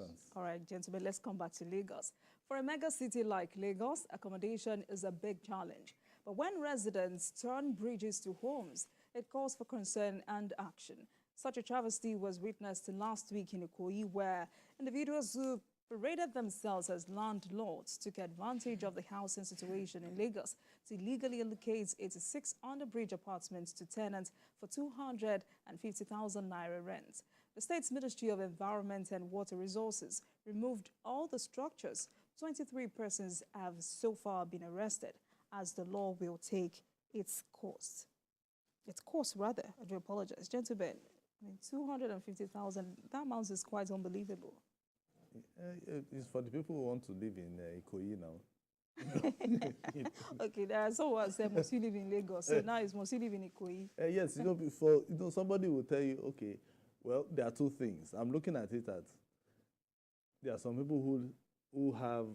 sense. All right, gentlemen, let's come back to Lagos. For a mega city like Lagos, accommodation is a big challenge. But when residents turn bridges to homes, it calls for concern and action. Such a travesty was witnessed last week in lkoyi, where individuals who paraded themselves as landlords took advantage of the housing situation in Lagos to illegally allocate 86 under-bridge apartments to tenants for 250,000 naira rent. The state's Ministry of Environment and Water Resources removed all the structures. 23 persons have so far been arrested, as the law will take its course. Its course, rather. I do apologize. Gentlemen, I mean, 250,000, that amount is quite unbelievable. It's for the people who want to live in lkoyi now. Okay, there are some who say must you live in Lagos, so now it's must you live in lkoyi. Yes, before somebody will tell you, okay, well, there are two things. I'm looking at it as there are some people who have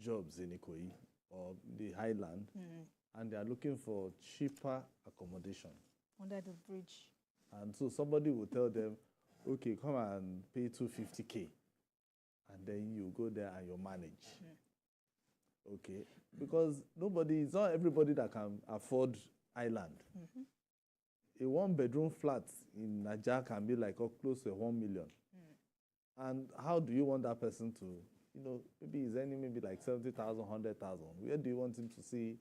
jobs in lkoyi or the highland, and they are looking for cheaper accommodation Under the bridge. And so somebody will tell them, okay, come and pay 250K. And then you go there and you manage. Okay? Because it's not everybody that can afford island. A one-bedroom flat in Nigeria can be like close to 1 million. And how do you want that person to, maybe he's earning maybe like 70,000, 100,000. Where do you want him to see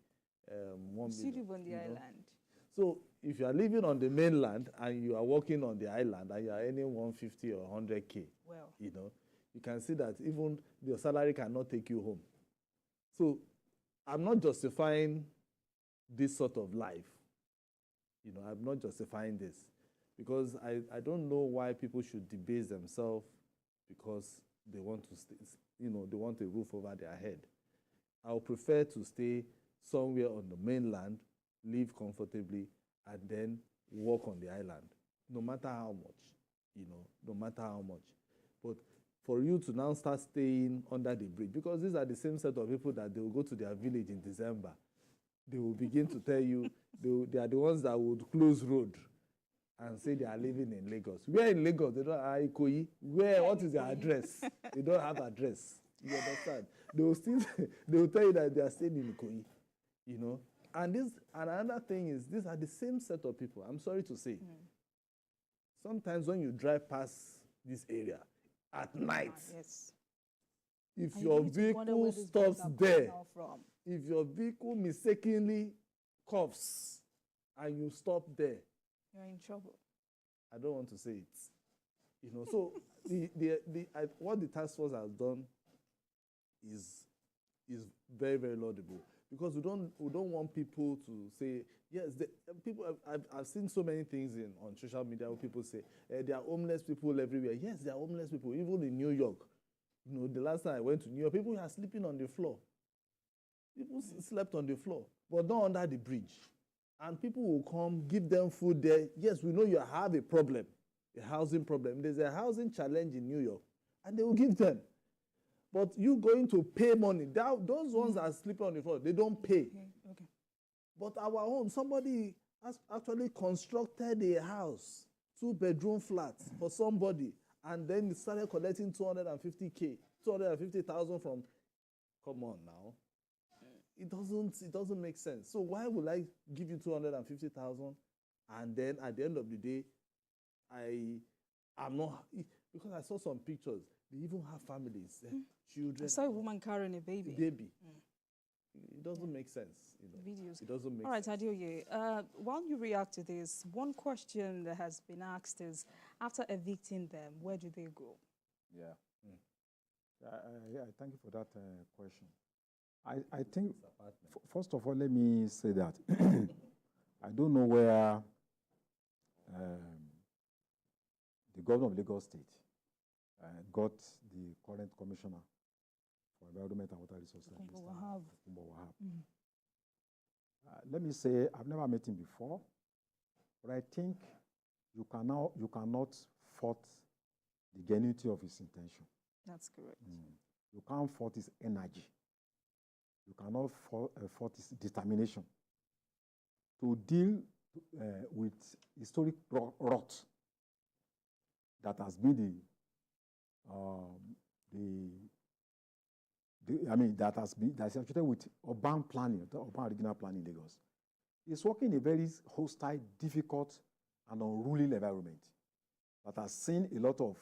1 million? You live on the island. So if you are living on the mainland and you are working on the island and you are earning 150 or 100K, well, you can see that even your salary cannot take you home. So I'm not justifying this sort of life. I'm not justifying this because I don't know why people should debase themselves because they want to stay, they want a roof over their head. I would prefer to stay somewhere on the mainland, live comfortably, and then work on the island, no matter how much, no matter how much. But for you to now start staying under the bridge, because these are the same set of people that they will go to their village in December. They will begin to tell you, they are the ones that would close road and say they are living in Lagos. Where in Lagos? They don't have lkoyi. Where? What is their address? They don't have address. You understand? They will tell you that they are staying in lkoyi, And another thing is, these are the same set of people. I'm sorry to say. Sometimes when you drive past this area at night, yes. If your vehicle stops there, if your vehicle mistakenly coughs and you stop there, you're in trouble. I don't want to say it. So what the task force has done is very, very laudable. Because we don't want people to say, yes, I've seen so many things on social media where people say, there are homeless people everywhere. Yes, there are homeless people, even in New York. The last time I went to New York, people are sleeping on the floor. People slept on the floor, but not under the bridge. And people will come, give them food there. Yes, we know you have a problem, a housing problem. There's a housing challenge in New York, and they will give them. But you going to pay money. Those ones that are sleeping on the floor, they don't pay. Okay. But our own, somebody has actually constructed a house, 2-bedroom flat for somebody, and then started collecting 250K, 250,000 from. Come on now. It doesn't make sense. So why would I give you 250,000 and then at the end of the day, I'm not, because I saw some pictures. They even have families, children. I saw a woman carrying a baby. It doesn't make sense. Videos. It doesn't make sense. All right, Adeoye, while you react to this, one question that has been asked is, after evicting them, where do they go? Yeah. Thank you for that question. I think, first of all, let me say that I don't know where the governor of Lagos State got the current commissioner for environment and water resources. Let me say, I've never met him before, but I think you cannot fault the genuinity of his intention. That's correct. You can't fault his energy. You cannot fault his determination to deal with historic rot that has been that's associated with urban planning, the urban regional planning in Lagos, is working in a very hostile, difficult, and unruly environment that has seen a lot of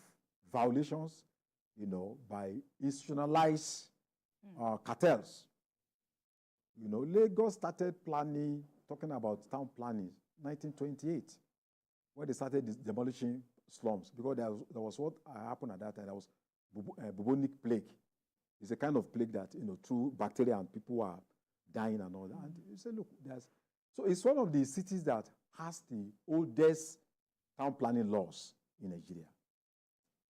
violations, by institutionalized cartels. Lagos started planning, talking about town planning, 1928, when they started demolishing slums, because there was what happened at that time. There was bubonic plague. It's a kind of plague that, through bacteria, and people are dying and all that. And you say, look, so it's one of the cities that has the oldest town planning laws in Nigeria.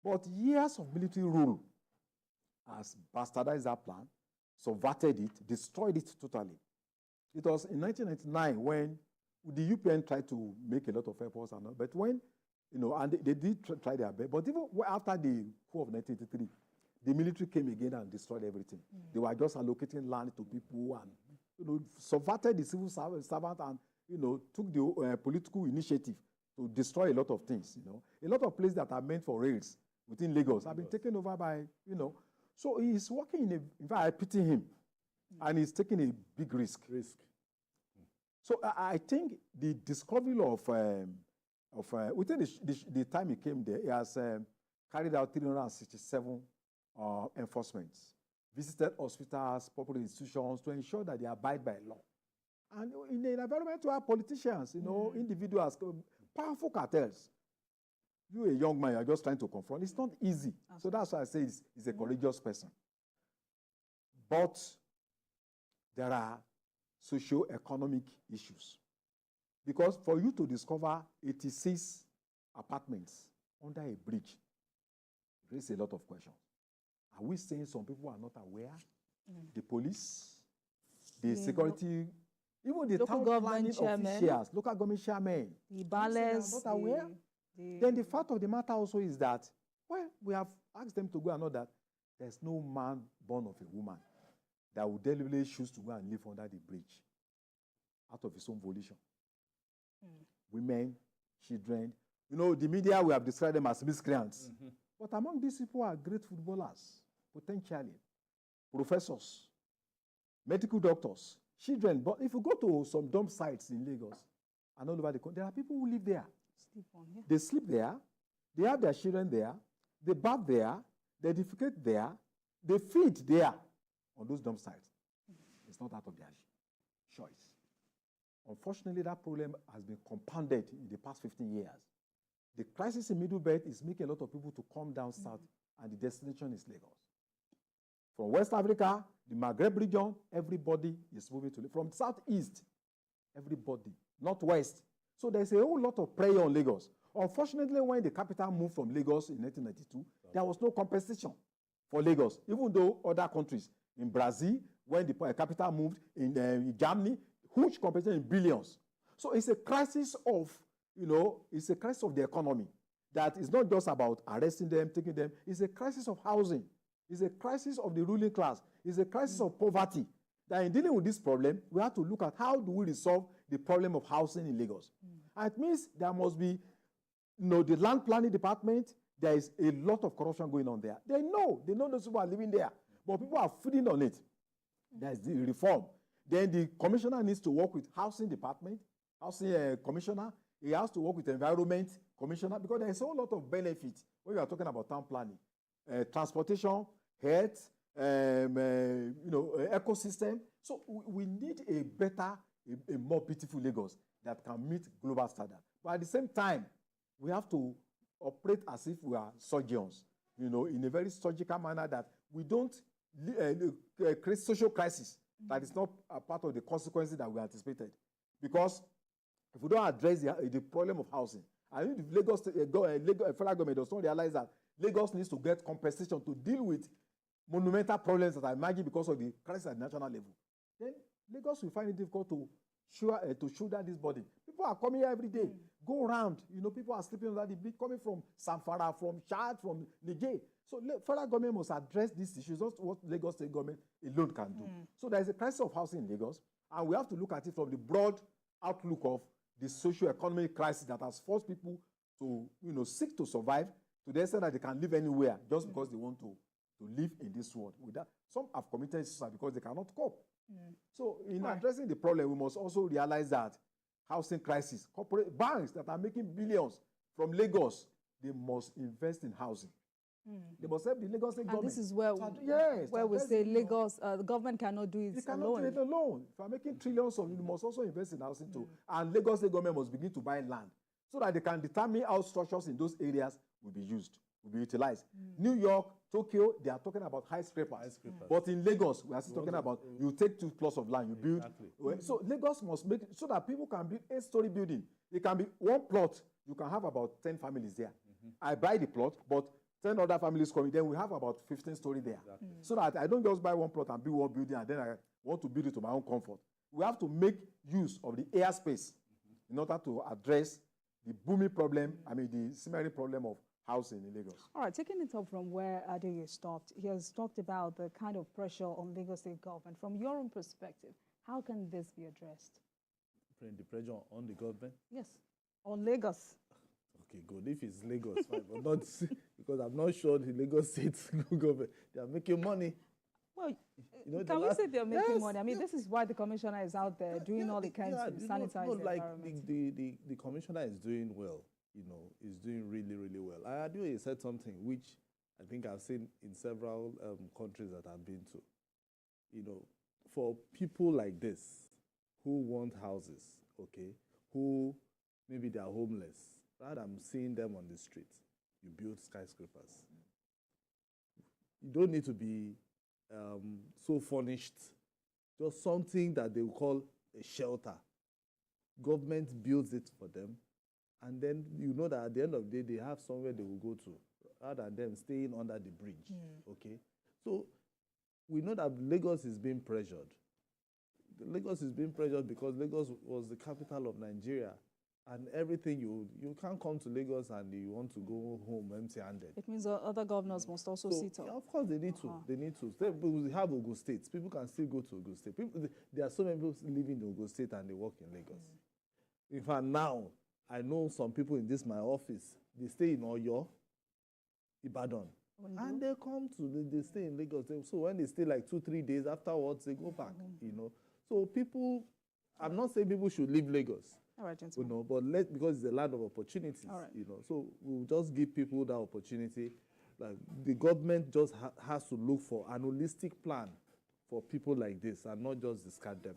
But years of military rule has bastardized that plan, subverted it, destroyed it totally. It was in 1999 when the UPN tried to make a lot of efforts, but when, and they did try their best. But even after the coup of 1983, the military came again and destroyed everything. They were just allocating land to people and, subverted the civil servant and, took the political initiative to destroy a lot of things, A lot of places that are meant for rails within Lagos have been taken over by, So he's working in fact, I pity him. And he's taking a big risk. So I think the discovery of within the time he came there, he has carried out 367 enforcements, visited hospitals, public institutions to ensure that they abide by law. And in an environment where politicians, individuals, powerful cartels, you a young man, you're just trying to confront. It's not easy. Absolutely. So that's why I say he's a courageous person. But there are socio-economic issues. Because for you to discover 86 apartments under a bridge raises a lot of questions. Are we saying some people are not aware? The police, the security, even the town planning officials, local government chairmen, the ballers, are not aware? Then the fact of the matter also is that, well, we have asked them to go and know that there's no man born of a woman that would deliberately choose to go and live under the bridge out of his own volition. Women, children. The media, we have described them as miscreants. But among these people are great footballers, potentially, professors, medical doctors, children. But if you go to some dump sites in Lagos and all over the country, there are people who live there. They sleep there, they have their children there, they bath there, they defecate there, they feed there on those dump sites. It's not out of their choice. Unfortunately, that problem has been compounded in the past 15 years. The crisis in Middle Belt is making a lot of people to come down south, and the destination is Lagos. From West Africa, the Maghreb region, everybody is moving to Lagos. From southeast, everybody, northwest. So there's a whole lot of pressure on Lagos. Unfortunately, when the capital moved from Lagos in 1992, there was no compensation for Lagos, even though other countries, in Brazil, when the capital moved, in Germany, huge compensation in billions. So it's a crisis of, it's a crisis of the economy that is not just about arresting them, taking them. It's a crisis of housing. It's a crisis of the ruling class. It's a crisis of poverty. That in dealing with this problem, we have to look at how do we resolve the problem of housing in Lagos. And it means there must be, the land planning department, there is a lot of corruption going on there. They know those people are living there, but people are feeding on it. There's the reform. Then the commissioner needs to work with housing department, housing commissioner. He has to work with environment commissioner, because there is a whole lot of benefits when you are talking about town planning. Transportation, health, ecosystem. So we need a better, a more beautiful Lagos that can meet global standards. But at the same time, we have to operate as if we are surgeons, in a very surgical manner, that we don't create social crisis that is not a part of the consequences that we anticipated. Because if we don't address the problem of housing, I think if Lagos federal government does not realize that Lagos needs to get compensation to deal with monumental problems that are emerging because of the crisis at the national level, then Lagos will find it difficult to shoulder this burden. People are coming here every day, go around. People are sleeping under the bridge, coming from Zamfara, from Chad, from Niger. So federal government must address these issues, not what Lagos state government alone can do. So there is a crisis of housing in Lagos, and we have to look at it from the broad outlook of the socio-economic crisis that has forced people to, seek to survive, to the extent that they can live anywhere just because they want to live in this world. With that, some have committed suicide because they cannot cope. So in addressing the problem, we must also realize that housing crisis, corporate banks that are making billions from Lagos, they must invest in housing. They must help the Lagos State government. And this is where, where we say Lagos, the government cannot do it alone. They cannot do it alone. If you are making trillions of, you must also invest in housing too. And Lagos State government must begin to buy land so that they can determine how structures in those areas will be used, will be utilized. New York, Tokyo, they are talking about high scrapers. But in Lagos, we are still talking about you take 2 plots of land, you build. So Lagos must make it so that people can build 8-story building. It can be 1 plot. You can have about 10 families there. I buy the plot, but 10 other families coming, then we have about 15-story there. So that I don't just buy 1 plot and build 1 building and then I want to build it to my own comfort. We have to make use of the airspace in order to address the booming problem, the simmering problem of housing in Lagos. All right, taking it up from where Adeye stopped, he has talked about the kind of pressure on Lagos State government. From your own perspective, how can this be addressed? The pressure on the government? Yes, on Lagos. Okay, good. If it's Lagos, fine, but not because I'm not sure the Lagos State government, they are making money. Well, can we say they're making money? I mean, this is why the commissioner is out there doing all he can to sanitize the environment. The commissioner is doing well, is doing really, really well. Adeye said something which I think I've seen in several countries that I've been to. For people like this who want houses, okay, who maybe they are homeless, rather than seeing them on the street, you build skyscrapers. You don't need to be so furnished. Just something that they will call a shelter. Government builds it for them, and then you know that at the end of the day, they have somewhere they will go to, rather than them staying under the bridge. Okay? So we know that Lagos is being pressured. Lagos is being pressured because Lagos was the capital of Nigeria. And everything, you can't come to Lagos and you want to go home empty-handed. It means other governors must also sit up. Yeah, of course, they need to. They need to. We have Ogun State. People can still go to Ogun State. There are so many people living in Ogun State and they work in Lagos. In fact, now, I know some people in my office, they stay in Oyo, Ibadan. And they come they stay in Lagos. So when they stay like 2-3 days afterwards, they go back, So people, I'm not saying people should leave Lagos. All right, gentlemen. But because it's a land of opportunities, so we'll just give people that opportunity. Like the government just has to look for an holistic plan for people like this and not just discard them.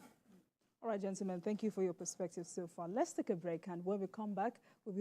All right, gentlemen, thank you for your perspective so far. Let's take a break, and when we come back, we will